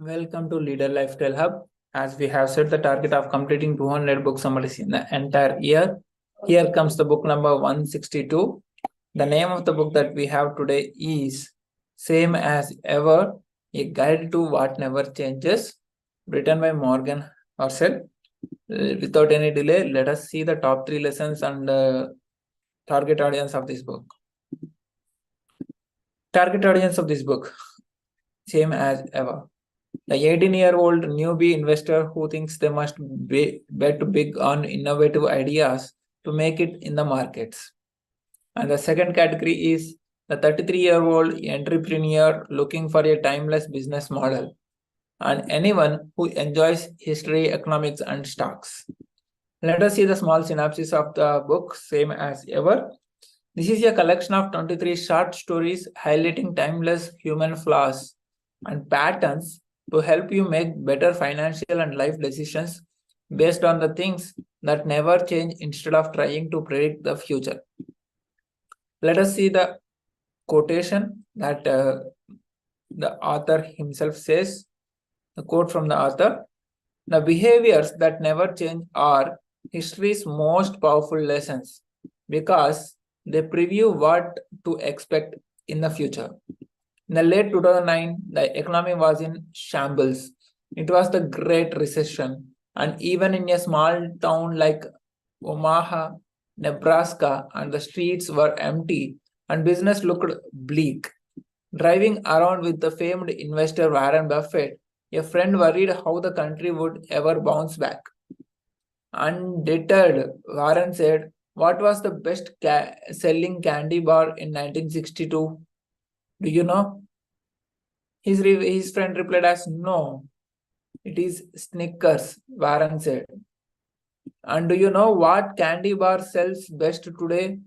Welcome to Leader Lifestyle Hub. As we have set the target of completing 200 book summaries in the entire year, here comes the book number 162. The name of the book that we have today is Same as Ever, A Guide to What Never Changes, written by Morgan Housel. Without any delay, let us see the top 3 lessons and target audience of this book. Target audience of this book, Same as Ever. The 18-year-old newbie investor who thinks they must bet big on innovative ideas to make it in the markets. And the second category is the 33-year-old entrepreneur looking for a timeless business model, and anyone who enjoys history, economics, and stocks. Let us see the small synopsis of the book, Same as Ever. This is a collection of 23 short stories highlighting timeless human flaws and patterns to help you make better financial and life decisions based on the things that never change instead of trying to predict the future. Let us see the quotation that the author himself says. The quote from the author: "The behaviors that never change are history's most powerful lessons because they preview what to expect in the future." In the late 2009, the economy was in shambles. It was the Great Recession, and even in a small town like Omaha, Nebraska, and the streets were empty and business looked bleak. Driving around with the famed investor Warren Buffett, a friend worried how the country would ever bounce back. Undeterred, Warren said, "What was the best selling candy bar in 1962? Do you know?" His friend replied as, "No, it is Snickers," Warren said. "And do you know what candy bar sells best today?"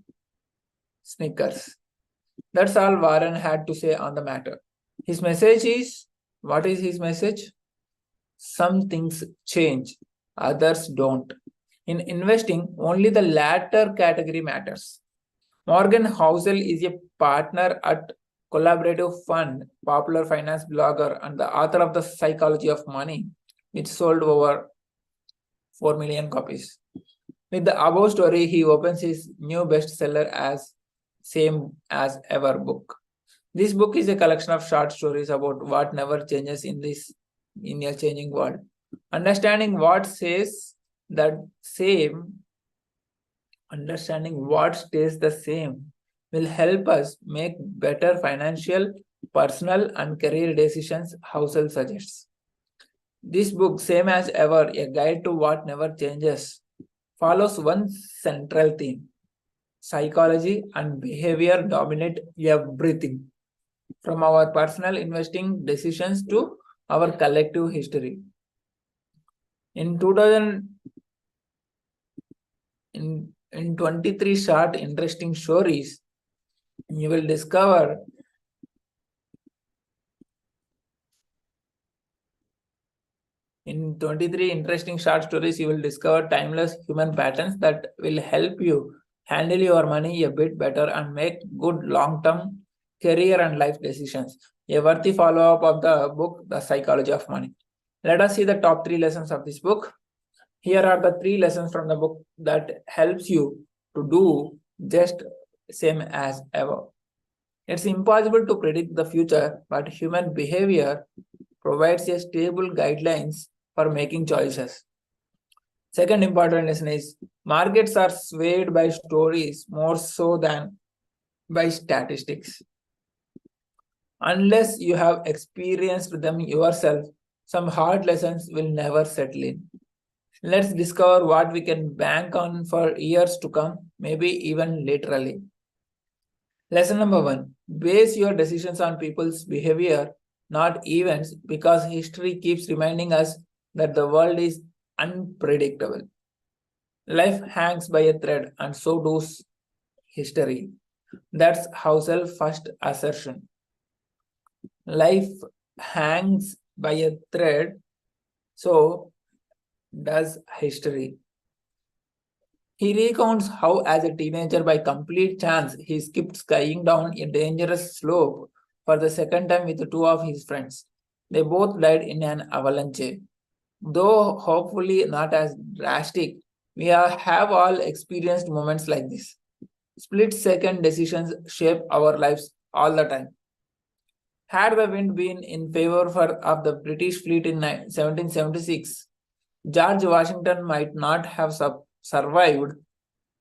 Snickers. That's all Warren had to say on the matter. His message is, what is his message? Some things change, others don't. In investing, only the latter category matters. Morgan Housel is a partner at Collaborative Fund, popular finance blogger, and the author of The Psychology of Money, which sold over 4 million copies. With the above story, he opens his new bestseller as Same as Ever book. This book is a collection of short stories about what never changes in a changing world. Understanding what says that same, understanding what stays the same will help us make better financial, personal, and career decisions, Housel suggests. This book, Same as Ever, A Guide to What Never Changes, follows one central theme: psychology and behavior dominate everything, from our personal investing decisions to our collective history. In 2000, in 23 short interesting stories, you will discover timeless human patterns that will help you handle your money a bit better and make good long-term career and life decisions. A worthy follow-up of the book, The Psychology of Money. Let us see the top 3 lessons of this book. Here are the 3 lessons from the book that helps you to do just same as ever. It's impossible to predict the future, but human behavior provides a stable guidelines for making choices. Second important lesson is markets are swayed by stories more so than by statistics. Unless you have experienced them yourself, some hard lessons will never settle in. Let's discover what we can bank on for years to come, maybe even literally. Lesson number 1: base your decisions on people's behavior, not events, because history keeps reminding us that the world is unpredictable. Life hangs by a thread, and so does history. That's Housel's first assertion. Life hangs by a thread, so does history. He recounts how, as a teenager, by complete chance, he skipped skiing down a dangerous slope for the second time with 2 of his friends. They both died in an avalanche. Though hopefully not as drastic, have all experienced moments like this. Split second decisions shape our lives all the time. Had the wind been in favor of the British fleet in 1776, George Washington might not have survived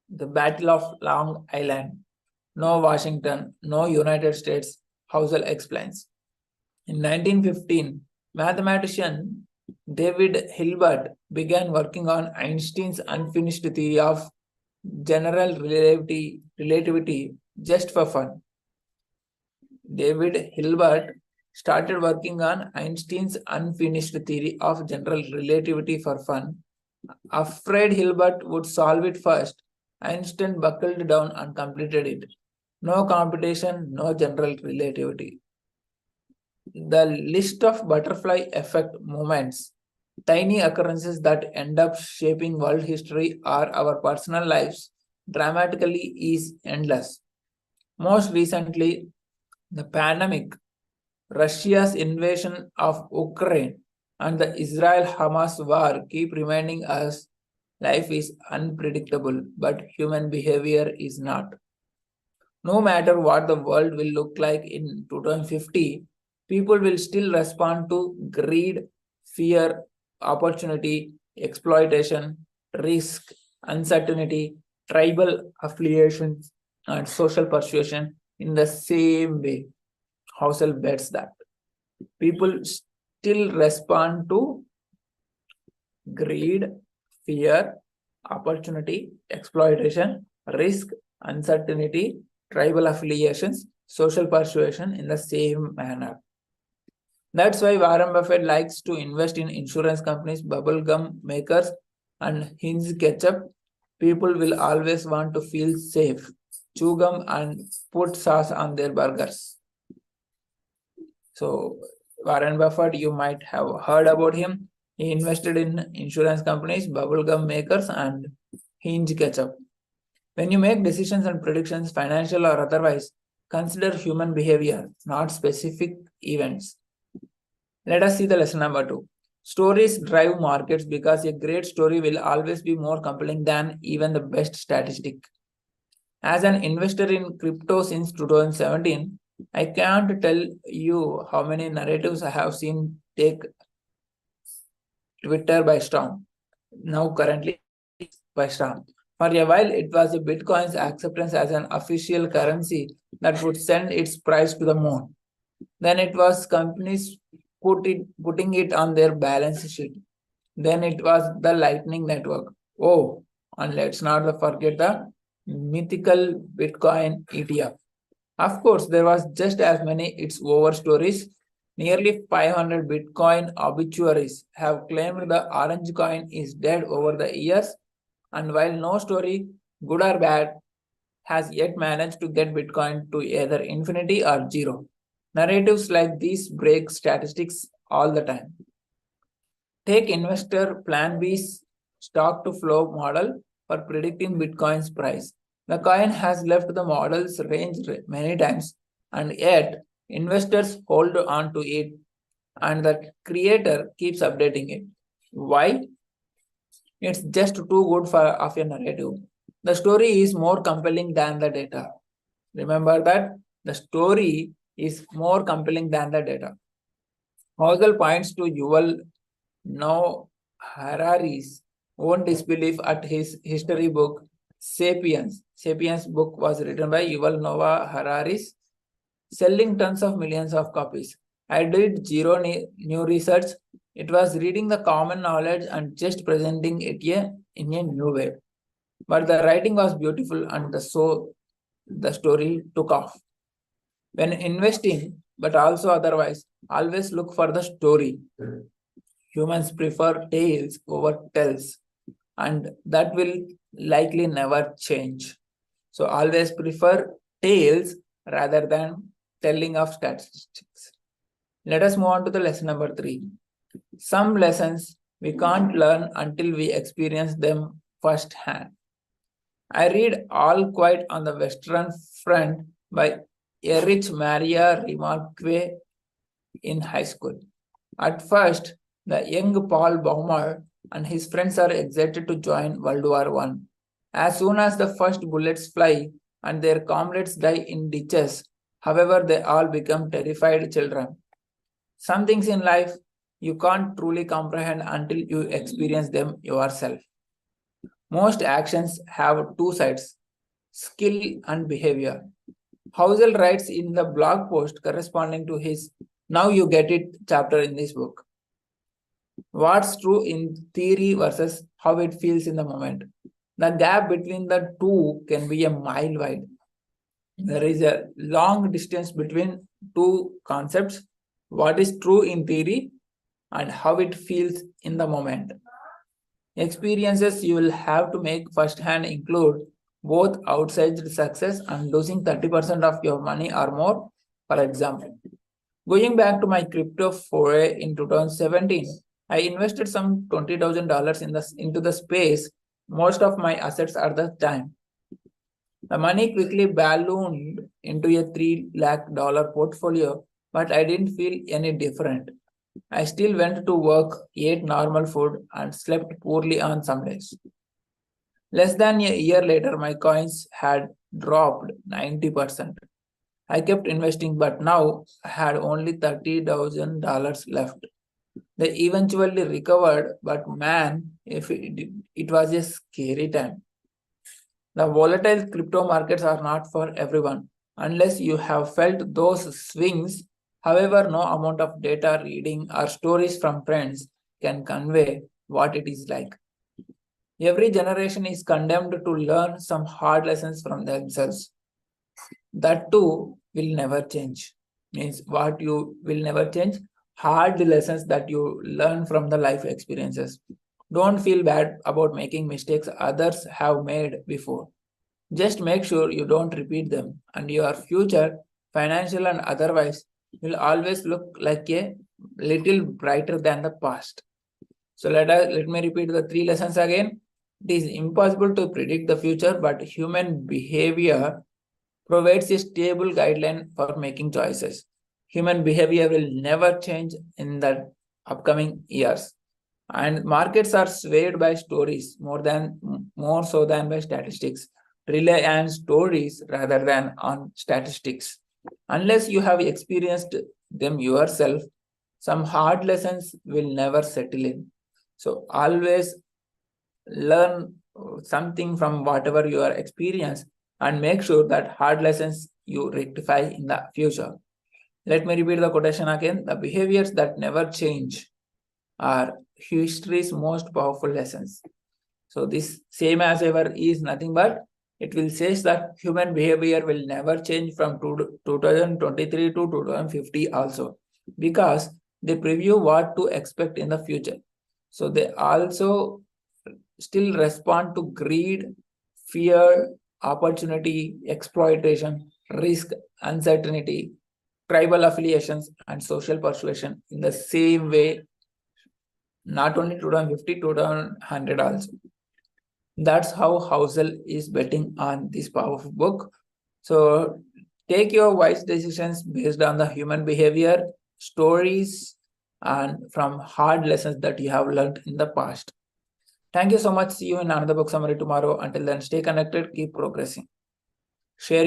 the Battle of Long Island. No Washington, no United States, Housel explains. In 1915, mathematician David Hilbert began working on Einstein's unfinished theory of general relativity just for fun. David Hilbert started working on Einstein's unfinished theory of general relativity for fun. Afraid Hilbert would solve it first, Einstein buckled down and completed it. No competition, no general relativity. The list of butterfly effect moments, tiny occurrences that end up shaping world history or our personal lives dramatically, is endless. Most recently, the pandemic, Russia's invasion of Ukraine, and the Israel-Hamas war keep reminding us life is unpredictable, but human behavior is not. No matter what the world will look like in 2050, people will still respond to greed, fear, opportunity, exploitation, risk, uncertainty, tribal affiliations, and social persuasion in the same way. Housel bets that people still respond to greed, fear, opportunity, exploitation, risk, uncertainty, tribal affiliations, social persuasion in the same manner. That's why Warren Buffett likes to invest in insurance companies, bubble gum makers, and Hinge ketchup. People will always want to feel safe, chew gum, and put sauce on their burgers. So, Warren Buffett, you might have heard about him. He invested in insurance companies, bubble gum makers, and Hinge ketchup. When you make decisions and predictions, financial or otherwise, consider human behavior, not specific events. Let us see the lesson number 2. Stories drive markets because a great story will always be more compelling than even the best statistic. As an investor in crypto since 2017, I can't tell you how many narratives I have seen take Twitter by storm. Now currently by storm. For a while, it was a Bitcoin's acceptance as an official currency that would send its price to the moon. Then it was companies putting it on their balance sheet. Then it was the Lightning Network. Oh, and let's not forget the mythical Bitcoin ETF. Of course, there was just as many its over stories. Nearly 500 Bitcoin obituaries have claimed the orange coin is dead over the years, and while no story, good or bad, has yet managed to get Bitcoin to either infinity or zero. Narratives like these break statistics all the time. Take investor Plan B's stock to flow model for predicting Bitcoin's price. The coin has left the model's range many times, and yet investors hold on to it, and the creator keeps updating it. Why? It's just too good of a narrative. The story is more compelling than the data. Remember that the story is more compelling than the data. Housel points to Yuval Noah Harari's own disbelief at his history book Sapiens. Sapiens book was written by Yuval Noah Harari's, selling tons of millions of copies. I did zero new research. It was reading the common knowledge and just presenting it in a new way. But the writing was beautiful, and the story took off. When investing, but also otherwise, always look for the story. Humans prefer tales over tells, and that will likely never change. So always prefer tales rather than telling of statistics. Let us move on to the lesson number 3. Some lessons we can't learn until we experience them firsthand. I read All Quiet on the Western Front by Erich Maria Remarque in high school. At first, the young Paul Baumer and his friends are excited to join World War One. As soon as the first bullets fly and their comrades die in ditches, however, they all become terrified children. Some things in life you can't truly comprehend until you experience them yourself. Most actions have two sides, skill and behavior. Housel writes in the blog post corresponding to his Now You Get It chapter in this book. What's true in theory versus how it feels in the moment. The gap between the two can be a mile wide. There is a long distance between two concepts, what is true in theory and how it feels in the moment. Experiences you will have to make firsthand include both outside success and losing 30% of your money or more, for example. Going back to my crypto foray in 2017, I invested some $20,000 into the space, most of my assets at the time. The money quickly ballooned into a $3 lakh portfolio, but I didn't feel any different. I still went to work, ate normal food, and slept poorly on some days. Less than a year later, my coins had dropped 90%. I kept investing, but now I had only $30,000 left. They eventually recovered, but man, if it was a scary time. The volatile crypto markets are not for everyone unless you have felt those swings. However, no amount of data reading or stories from friends can convey what it is like. Every generation is condemned to learn some hard lessons from themselves. That too will never change. Means what you will never change? Hard lessons that you learn from the life experiences. Don't feel bad about making mistakes others have made before. Just make sure you don't repeat them, and your future, financial and otherwise, will always look like a little brighter than the past. So let me repeat the three lessons again. It is impossible to predict the future, but human behavior provides a stable guideline for making choices. Human behavior will never change in the upcoming years. And markets are swayed by stories more so than by statistics. Rely on stories rather than on statistics. Unless you have experienced them yourself, some hard lessons will never settle in. So always learn something from whatever you are experienced and make sure that hard lessons you rectify in the future. Let me repeat the quotation again. The behaviors that never change are history's most powerful lessons. So this same as ever is nothing but it will say that human behavior will never change from 2023 to 2050 also, because they preview what to expect in the future. So they also still respond to greed, fear, opportunity, exploitation, risk, uncertainty, tribal affiliations, and social persuasion in the same way, not only 2050, 2100 also. That's how Housel is betting on this powerful book. So take your wise decisions based on the human behavior, stories, and from hard lessons that you have learned in the past. Thank you so much. See you in another book summary tomorrow. Until then, stay connected, keep progressing. Share your